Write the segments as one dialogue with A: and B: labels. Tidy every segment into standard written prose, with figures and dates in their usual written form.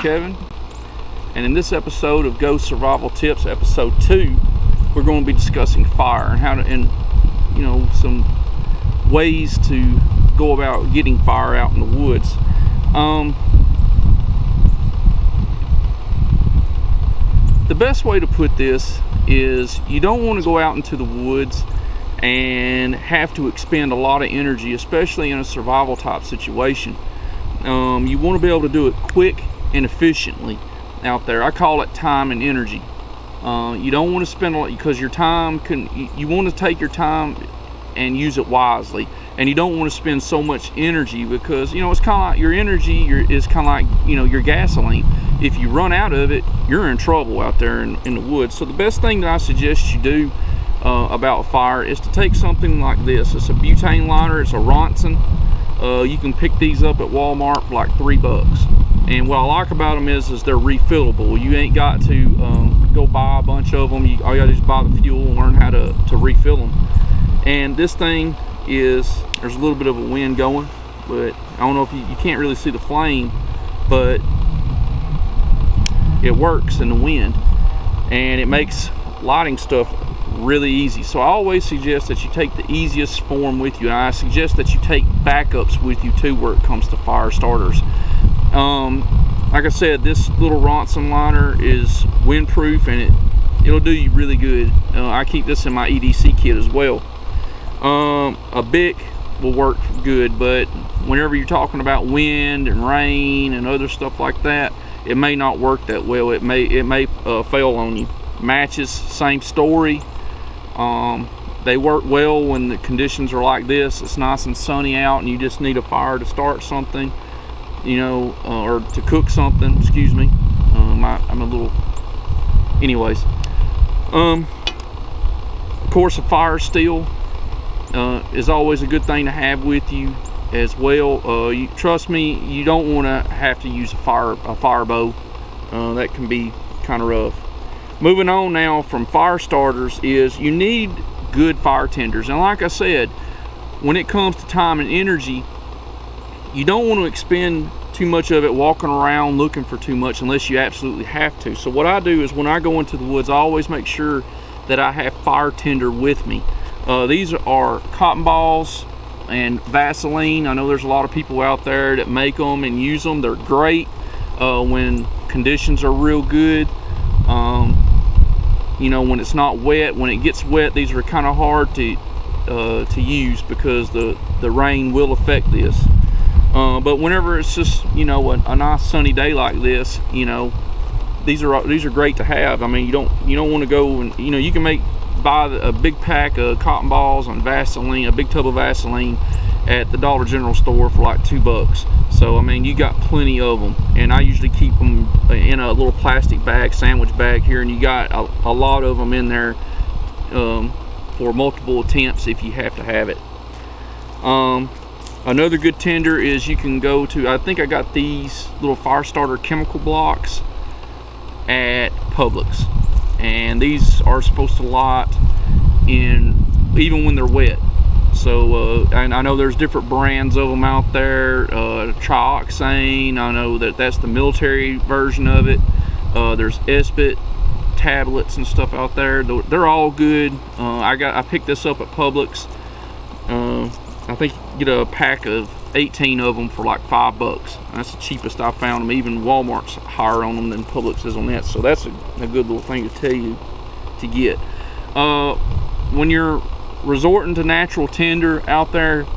A: Kevin, and in this episode of Ghost Survival Tips, episode 2, we're going to be discussing fire and how to, and some ways to go about getting fire out in the woods. The best way to put this is you don't want to go out into the woods and have to expend a lot of energy, especially in a survival type situation. You want to be able to do it quick and efficiently out there. I call it time and energy. You don't want to spend a lot, because your time you want to take your time and use it wisely, and you don't want to spend so much energy, because it's kind of like your energy is kind of like your gasoline. If you run out of it, you're in trouble out there in the woods. So the best thing that I suggest you do about fire is to take something like this. It's a butane lighter. It's a Ronson. You can pick these up at Walmart for like $3. And what I like about them is they're refillable. You ain't got to go buy a bunch of them. All you gotta do is buy the fuel and learn how to refill them. And this thing there's a little bit of a wind going, but I don't know if you can't really see the flame, but it works in the wind, and it makes lighting stuff really easy. So I always suggest that you take the easiest form with you, and I suggest that you take backups with you too where it comes to fire starters. Like I said, this little Ronson lighter is windproof, and it'll do you really good. I keep this in my EDC kit as well. A Bic will work good, but whenever you're talking about wind and rain and other stuff like that, it may not work that well. It may fail on you. Matches, same story. They work well when the conditions are like this. It's nice and sunny out and you just need a fire to start something, or to cook something, excuse me. I'm a little, anyways. Of course, a fire steel is always a good thing to have with you as well. Trust me, you don't want to have to use a fire bow. That can be kind of rough. Moving on now from fire starters is you need good fire tenders. And like I said, when it comes to time and energy, you don't want to expend too much of it walking around looking for too much unless you absolutely have to. So what I do is when I go into the woods, I always make sure that I have fire tender with me. These are cotton balls and Vaseline. I know there's a lot of people out there that make them and use them. They're great when conditions are real good. When it's not wet. When it gets wet, these are kind of hard to use because the rain will affect this. But whenever it's just a nice sunny day like this, these are great to have. I mean, you don't want to go and you can buy a big pack of cotton balls and Vaseline, a big tub of Vaseline at the Dollar General store for like $2. So I mean, you got plenty of them, and I usually keep them in a little plastic bag, sandwich bag here, and you got a lot of them in there for multiple attempts if you have to have it. Another good tender is you can go to, I think I got these little fire starter chemical blocks at Publix, and these are supposed to light even when they're wet. So and I know there's different brands of them out there. Trioxane, I know that's the military version of it. There's Espit tablets and stuff out there. They're all good. I picked this up at Publix. I think you get a pack of 18 of them for like $5. That's the cheapest I found them. Even Walmart's higher on them than Publix is on that. So that's a good little thing to tell you to get. When you're resorting to natural tinder out there,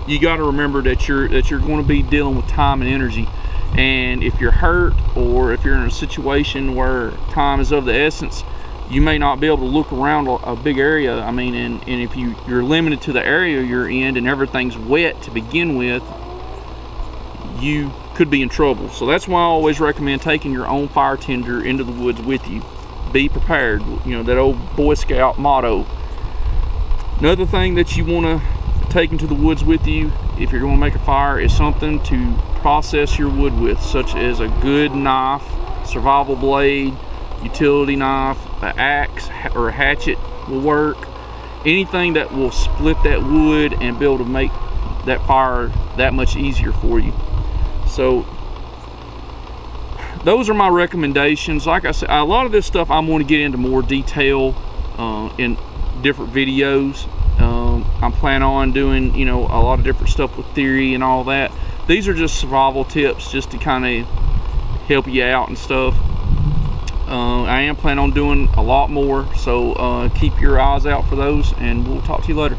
A: you got to remember that you're going to be dealing with time and energy. And if you're hurt, or if you're in a situation where time is of the essence, you may not be able to look around a big area. I mean, and if you're limited to the area you're in and everything's wet to begin with, you could be in trouble. So that's why I always recommend taking your own fire tender into the woods with you. Be prepared, that old Boy Scout motto. Another thing that you want to take into the woods with you if you're going to make a fire is something to process your wood with, such as a good knife, survival blade, utility knife, an axe or a hatchet will work. Anything that will split that wood and be able to make that fire that much easier for you. So those are my recommendations. Like I said, a lot of this stuff I'm going to get into more detail in different videos. I'm planning on doing, you know, a lot of different stuff with theory and all that. These are just survival tips just to kind of help you out and stuff. I am planning on doing a lot more, so keep your eyes out for those, and we'll talk to you later.